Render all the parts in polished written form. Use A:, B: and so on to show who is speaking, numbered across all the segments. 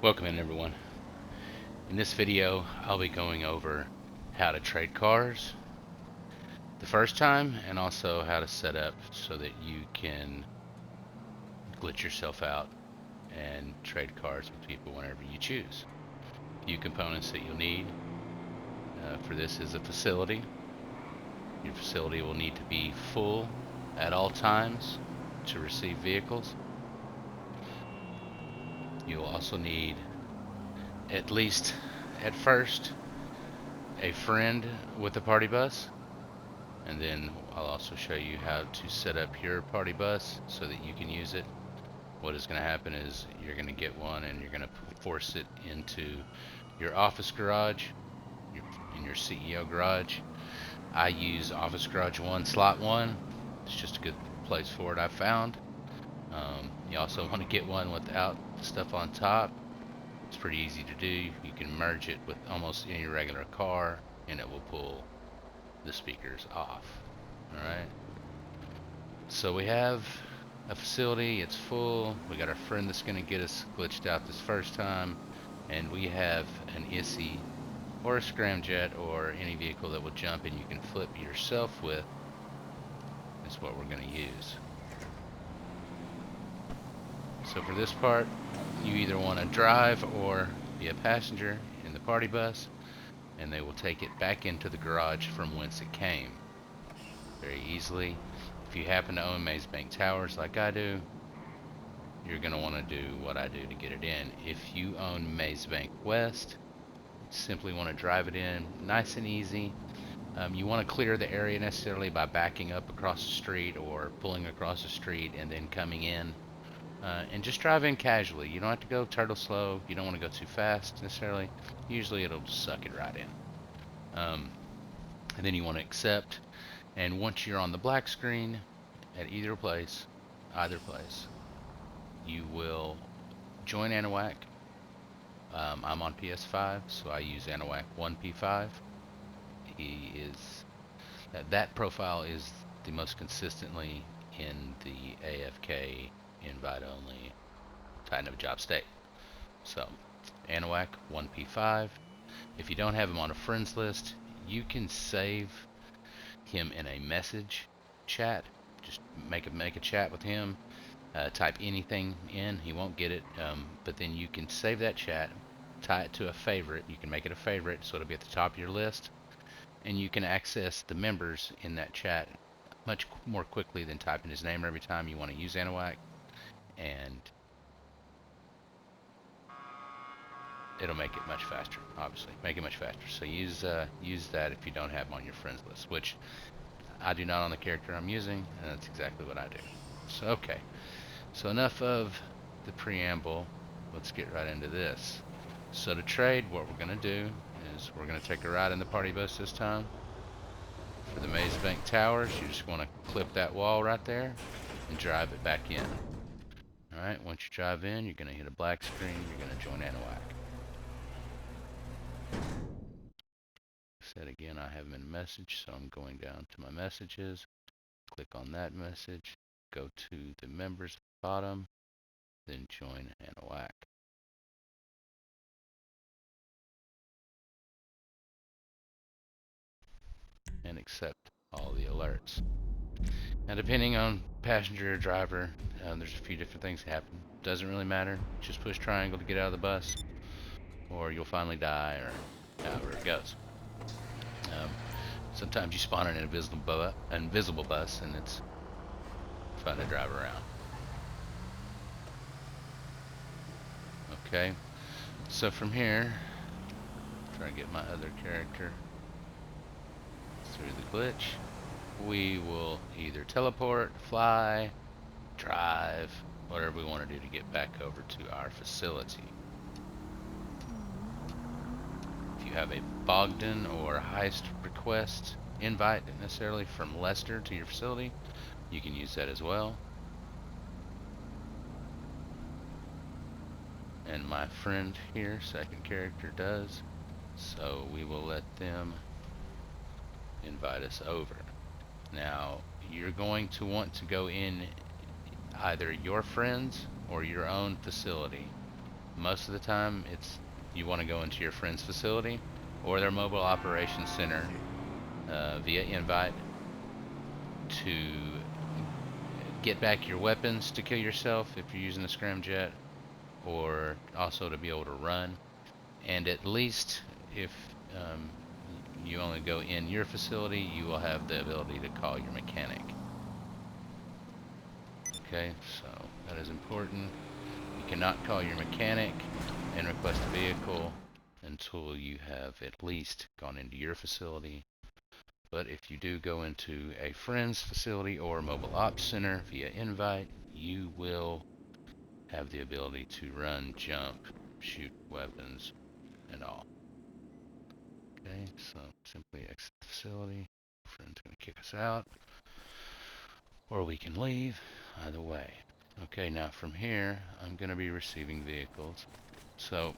A: Welcome in everyone. In this video I'll be going over how to trade cars the first time and also how to set up so that you can glitch yourself out and trade cars with people whenever you choose. A few components that you'll need for this is a facility. Your facility will need to be full at all times to receive vehicles. You'll also need, at least at first, a friend with a party bus, and then I'll also show you how to set up your party bus so that you can use it. What is going to happen is you're going to get one and you're going to force it into your office garage, in your CEO garage. I use Office Garage 1 slot 1. It's just a good place for it, I found. You also want to get one without the stuff on top. It's pretty easy to do. You can merge it with almost any regular car and it will pull the speakers off. Alright, so we have a facility, it's full. We got our friend that's going to get us glitched out this first time, and we have an ISI or a scramjet or any vehicle that will jump and you can flip yourself with. Is what we're going to use. So for this part, you either want to drive or be a passenger in the party bus, and they will take it back into the garage from whence it came very easily. If you happen to own Maze Bank Towers like I do, you're going to want to do what I do to get it in. If you own Maze Bank West, simply want to drive it in nice and easy. You want to clear the area necessarily by backing up across the street or pulling across the street and then coming in. And just drive in casually. You don't have to go turtle slow. You don't want to go too fast necessarily. Usually it'll just suck it right in. And then you want to accept. And once you're on the black screen at either place, you will join Anahuac. I'm on PS5, so I use Anahuac 1P5. That profile is the most consistently in the AFK invite only Titan of a Job state. So Anahuac 1P5. If you don't have him on a friends list, you can save him in a message chat. Just make a chat with him. Type anything in, he won't get it, but then you can save that chat, tie it to a favorite. You can make it a favorite so it'll be at the top of your list, and you can access the members in that chat much more quickly than typing his name every time you want to use Anahuac, and it'll make it much faster. Obviously, make it much faster. So use that if you don't have him on your friends list, which I do not on the character I'm using, and that's exactly what I do. So okay, so enough of the preamble. Let's get right into this. So to trade, what we're going to do is we're going to take a ride in the party bus this time. For the Maze Bank Towers, you just want to clip that wall right there and drive it back in. Alright, once you drive in, you're going to hit a black screen, you're going to join Anahuac. Said again, I have him in a message, so I'm going down to my messages, click on that message, go to the members at the bottom, then join Anahuac. And accept all the alerts. Now depending on passenger or driver, there's a few different things that happen. Doesn't really matter, just push triangle to get out of the bus, or you'll finally die, or however it goes. Sometimes you spawn in an invisible bus and it's fun to drive around. Okay, so from here, try to get my other character through the glitch. We will either teleport, fly, drive, whatever we want to do to get back over to our facility. If you have a Bogdan or heist request invite necessarily from Lester to your facility, you can use that as well. And my friend here, second character, does, so we will let them invite us over. Now you're going to want to go in either your friends or your own facility. Most of the time, you want to go into your friend's facility or their mobile operations center via invite to get back your weapons to kill yourself if you're using the scramjet, or also to be able to run. And at least if you only go in your facility, you will have the ability to call your mechanic. Okay, so that is important. You cannot call your mechanic and request a vehicle until you have at least gone into your facility. But if you do go into a friend's facility or mobile ops center via invite, you will have the ability to run, jump, shoot weapons, and all. Okay, so simply exit the facility. Friend's going to kick us out, or we can leave. Either way. Okay, now from here, I'm going to be receiving vehicles. So,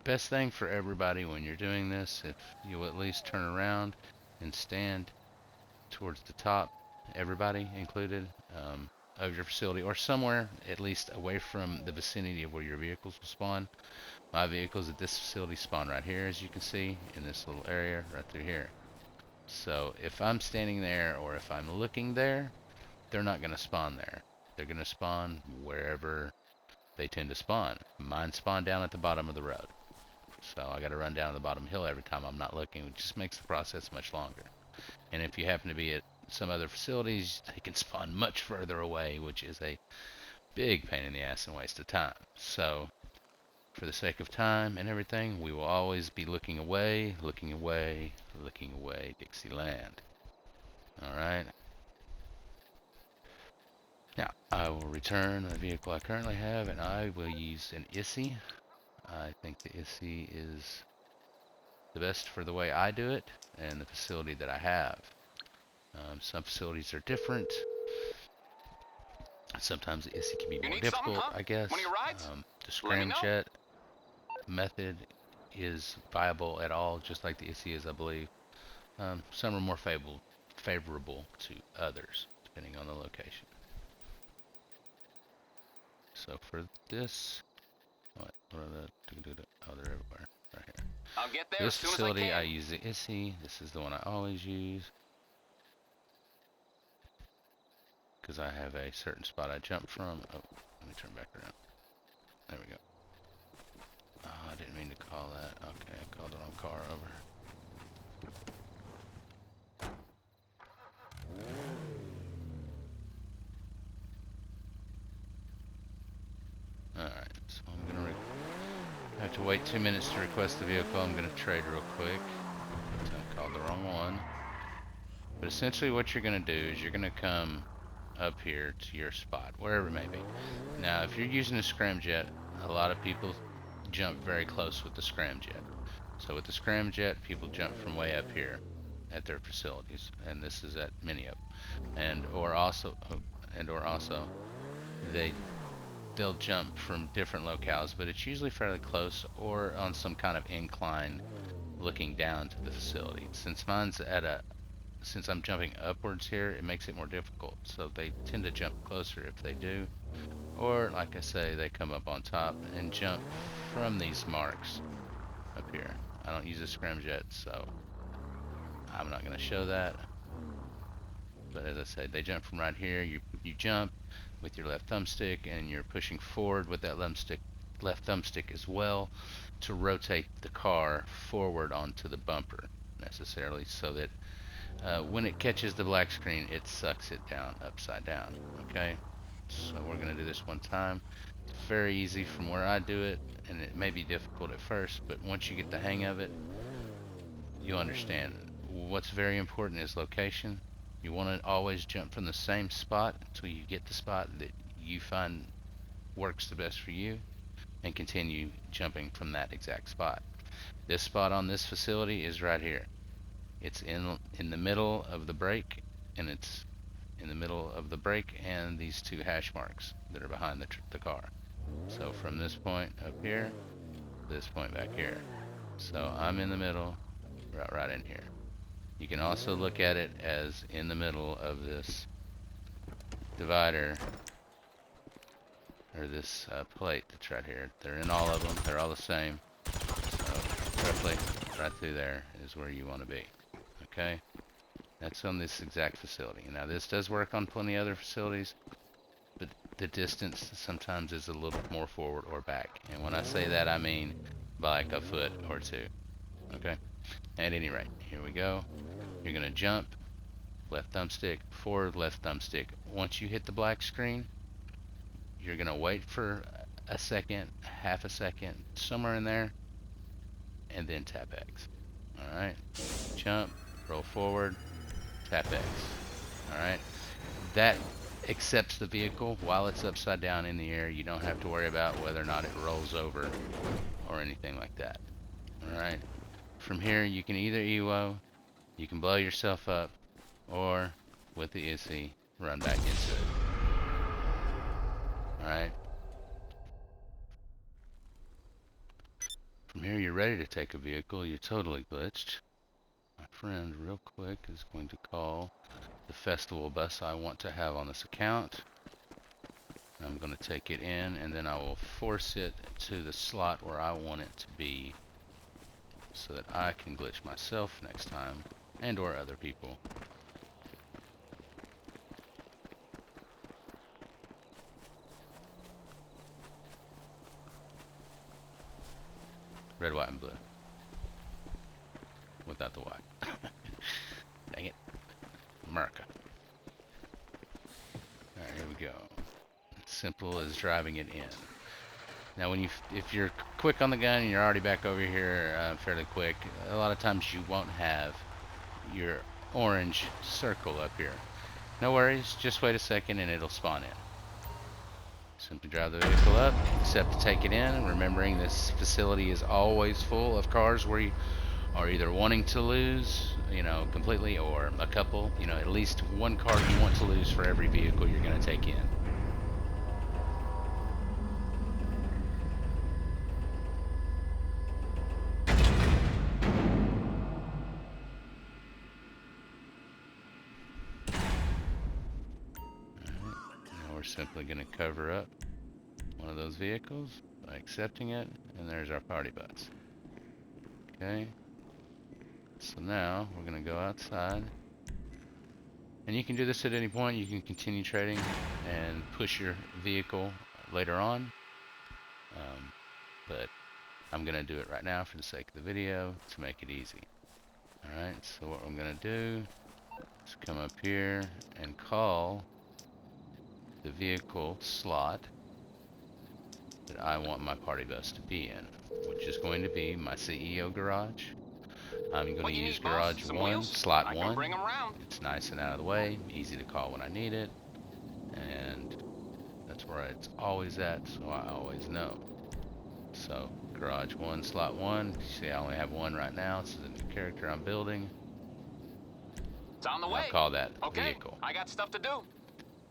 A: best thing for everybody when you're doing this, if you'll at least turn around and stand towards the top, everybody included, of your facility, or somewhere at least away from the vicinity of where your vehicles will spawn. My vehicles at this facility spawn right here, as you can see, in this little area right through here. So if I'm standing there or if I'm looking there, they're not going to spawn there. They're going to spawn wherever they tend to spawn. Mine spawn down at the bottom of the road. So I got to run down the bottom hill every time I'm not looking, which just makes the process much longer. And if you happen to be at some other facilities, they can spawn much further away, which is a big pain in the ass and waste of time. So for the sake of time and everything, we will always be looking away, looking away, looking away, Dixieland. Alright. Now, I will return the vehicle I currently have, and I will use an ISI. I think the ISI is the best for the way I do it, and the facility that I have. Some facilities are different. Sometimes the ISI can be more difficult, I guess. The scramjet method is viable at all, just like the ISI is, I believe. Some are more favorable to others, depending on the location. So for this, what are the, oh, they're everywhere, right here.
B: I'll get there
A: This
B: as soon
A: facility,
B: as I
A: I
B: can.
A: use the ISI. This is the one I always use, because I have a certain spot I jump from. Oh, let me turn back around. There we go. Oh, I didn't mean to call that. Okay, I called the wrong car over. Alright, so I'm gonna have to wait 2 minutes to request the vehicle. I'm gonna trade real quick. So I called the wrong one. But essentially what you're gonna do is you're gonna come up here to your spot, wherever it may be. Now, if you're using a scramjet, a lot of people jump very close with the scramjet. So with the scramjet, people jump from way up here at their facilities, and this is at many of them. Or also they'll jump from different locales, but it's usually fairly close or on some kind of incline looking down to the facility. Since I'm jumping upwards here, it makes it more difficult. So they tend to jump closer if they do. Or, like I say, they come up on top and jump from these marks up here. I don't use a scramjet, so I'm not going to show that. But as I said, they jump from right here. You jump with your left thumbstick, and you're pushing forward with that left thumbstick as well to rotate the car forward onto the bumper necessarily, so that when it catches the black screen, it sucks it down upside down. Okay, so we're going to do this one time. It's very easy from where I do it, and it may be difficult at first, but once you get the hang of it, you'll understand. What's very important is location. You want to always jump from the same spot until you get the spot that you find works the best for you, and continue jumping from that exact spot. This spot on this facility is right here. It's in the middle of the break, and it's in the middle of the break and these two hash marks that are behind the car. So from this point up here to this point back here. So I'm in the middle, right in here. You can also look at it as in the middle of this divider or this plate that's right here. They're in all of them. They're all the same. So roughly right through there is where you want to be. Okay, that's on this exact facility. Now this does work on plenty of other facilities, but the distance sometimes is a little more forward or back. And when I say that, I mean by like a foot or two. Okay, at any rate, here we go. You're gonna jump, left thumbstick, forward, left thumbstick. Once you hit the black screen, you're gonna wait for a second, half a second, somewhere in there, and then tap X. Alright, jump, roll forward, tap X. Alright, that accepts the vehicle while it's upside down in the air. You don't have to worry about whether or not it rolls over or anything like that. Alright, from here you can either EWO, you can blow yourself up, or with the ISI, run back into it. Alright, from here you're ready to take a vehicle. You're totally glitched. My friend real quick is going to call the festival bus I want to have on this account. I'm going to take it in, and then I will force it to the slot where I want it to be so that I can glitch myself next time, and or other people. Red, white, and blue. Without the white. Dang it. America. Alright, here we go. Simple as driving it in. Now if you're quick on the gun and you're already back over here fairly quick, a lot of times you won't have your orange circle up here. No worries, just wait a second and it'll spawn in. Simply drive the vehicle up, except to take it in, remembering this facility is always full of cars where you are either wanting to lose, completely, or a couple, at least one car you want to lose for every vehicle you're going to take in. Now we're simply going to cover up one of those vehicles by accepting it, and there's our party bus. Okay, so now we're going to go outside, and you can do this at any point. You can continue trading and push your vehicle later on, but I'm going to do it right now for the sake of the video to make it easy. Alright, so what I'm going to do is come up here and call the vehicle slot that I want my party bus to be in, which is going to be my CEO garage. I'm going to use garage 1, slot 1. It's nice and out of the way, easy to call when I need it, and that's where it's always at, so I always know. So garage 1, slot 1. See, I only have one right now. This is a new character I'm building.
B: It's on the way.
A: I'll call that vehicle.
B: I got stuff to do.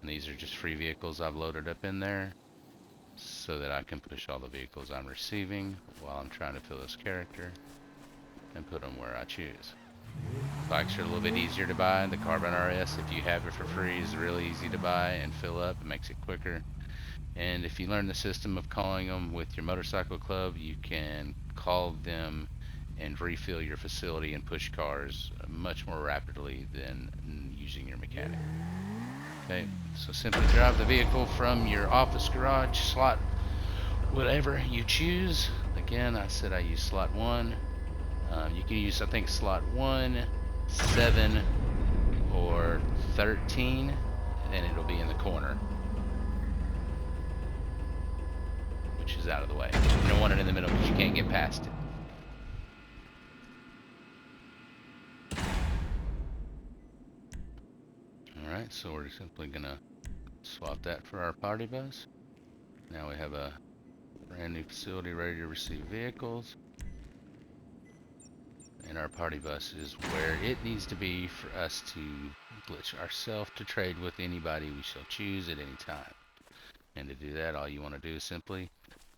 A: And these are just free vehicles I've loaded up in there so that I can push all the vehicles I'm receiving while I'm trying to fill this character and put them where I choose. Bikes are a little bit easier to buy. The Carbon RS, if you have it for free, is really easy to buy and fill up. It makes it quicker. And if you learn the system of calling them with your motorcycle club, you can call them and refill your facility and push cars much more rapidly than using your mechanic. Okay, so simply drive the vehicle from your office garage, slot, whatever you choose. Again, I said I use slot 1. You can use, I think, slot 1, 7, or 13, and it'll be in the corner, which is out of the way. You don't want it in the middle because you can't get past it. Alright, so we're simply going to swap that for our party bus. Now we have a brand new facility ready to receive vehicles. And our party bus is where it needs to be for us to glitch ourselves to trade with anybody we shall choose at any time. And to do that, all you want to do is simply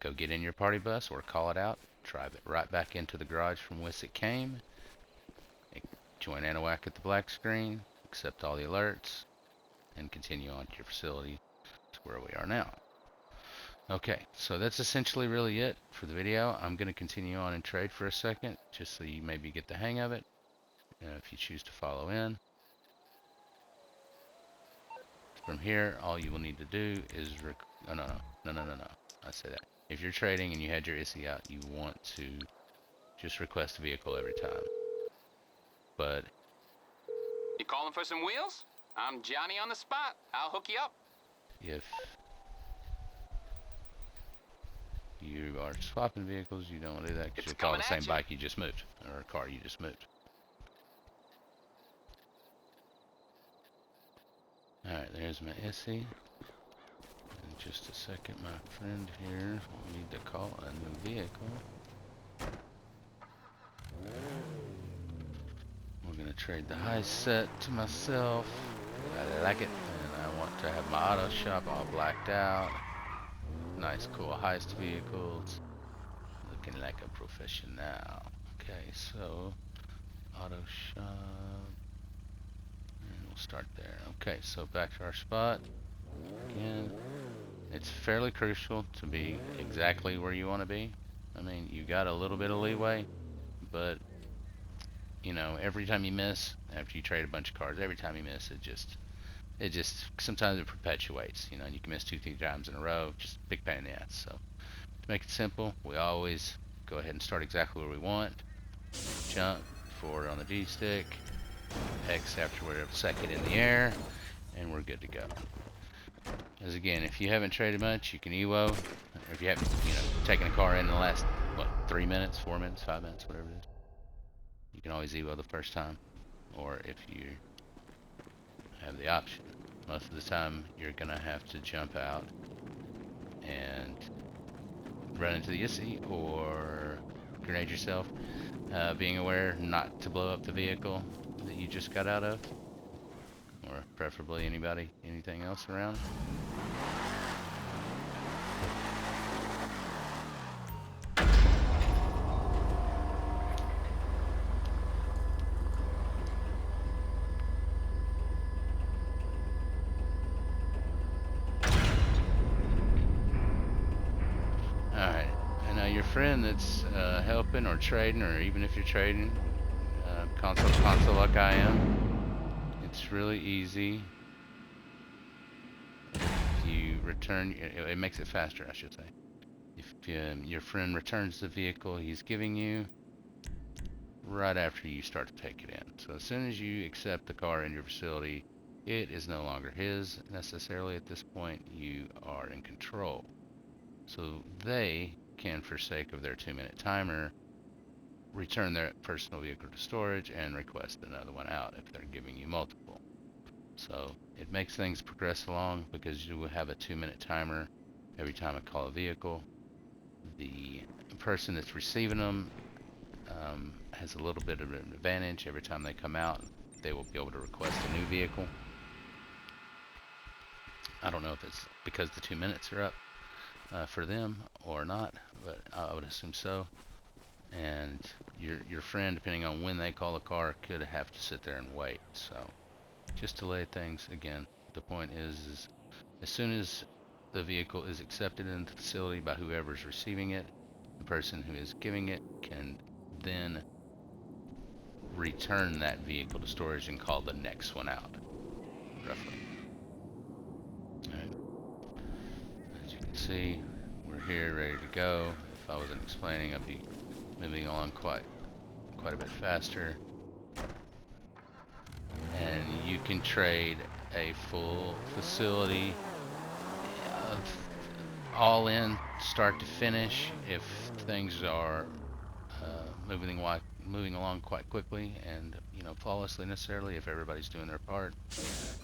A: go get in your party bus or call it out, drive it right back into the garage from whence it came, join Anahuac at the black screen, accept all the alerts, and continue on to your facility to where we are now. Okay, so that's essentially really it for the video. I'm going to continue on and trade for a second, just so you maybe get the hang of it. If you choose to follow in. From here, all you will need to do is no. I say that. If you're trading and you had your ISI out, you want to just request a vehicle every time. But
B: You calling for some wheels? I'm Johnny on the spot. I'll hook you up.
A: if you are swapping vehicles, you don't want to do that because
B: It's
A: you'll call
B: coming
A: the same
B: at you.
A: bike you just moved, or a car you just moved. Alright, there's my ISI. In just a second, my friend here will need to call a new vehicle. We're going to trade the high set to myself. I like it, and I want to have my auto shop all blacked out. Nice, cool heist vehicles. Looking like a professional. Okay, so auto shop, and we'll start there. Okay, so back to our spot. Again, it's fairly crucial to be exactly where you want to be. I mean, you got a little bit of leeway, but you know, every time you miss, after you trade a bunch of cards, every time you miss, it just sometimes it perpetuates, you know, and you can miss 2, 3 times in a row, just big pain in the ass. So to make it simple, we always go ahead and start exactly where we want. Jump forward on the D stick, X after we're a second in the air, and we're good to go. As again, if you haven't traded much, you can EWO, or if you haven't, you know, taken a car in the last, what, 3 minutes, 4 minutes, 5 minutes, whatever it is, you can always EWO the first time, or if you have the option. Most of the time, you're gonna have to jump out and run into the ISI or grenade yourself, being aware not to blow up the vehicle that you just got out of, or preferably anything else around. Alright, and now your friend that's helping or trading, or even if you're trading, console like I am, it's really easy. If you return, it makes it faster, I should say. If your friend returns the vehicle he's giving you right after you start to take it in. So as soon as you accept the car in your facility, it is no longer his necessarily at this point. You are in control. So they can, for sake of their 2-minute timer, return their personal vehicle to storage and request another one out if they're giving you multiple. So it makes things progress along because you will have a 2-minute timer every time I call a vehicle. The person that's receiving them has a little bit of an advantage. Every time they come out, they will be able to request a new vehicle. I don't know if it's because the 2 minutes are up for them or not, but I would assume so. And your friend, depending on when they call a car, could have to sit there and wait. So just to lay things again, the point is as soon as the vehicle is accepted into the facility by whoever's receiving it, the person who is giving it can then return that vehicle to storage and call the next one out, roughly. Alright, as you can see, we're here ready to go. If I wasn't explaining, I'd be moving along quite a bit faster. And you can trade a full facility all in, start to finish, if things are moving along quite quickly and, you know, flawlessly necessarily, if everybody's doing their part.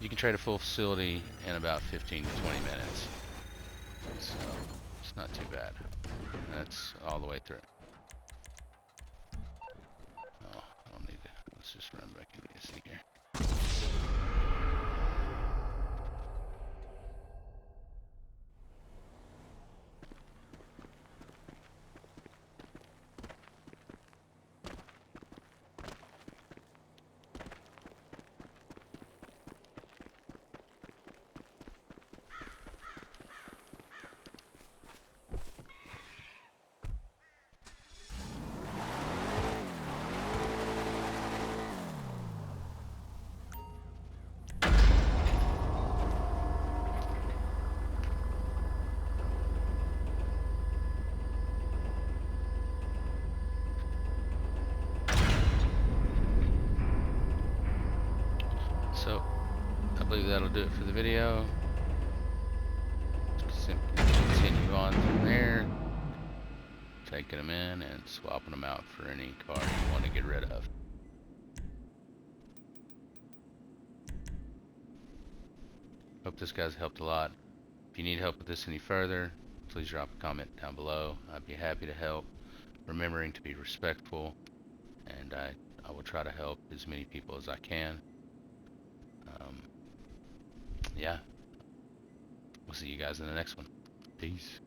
A: You can trade a full facility in about 15 to 20 minutes. So it's not too bad. That's all the way through. Oh, I don't need to. Let's just run back into the SC here. that'll do it for the video. Simply continue on from there, taking them in and swapping them out for any car you want to get rid of. Hope this guy's helped a lot. If you need help with this any further, please drop a comment down below. I'd be happy to help, remembering to be respectful, and I will try to help as many people as I can. Yeah, we'll see you guys in the next one. Peace.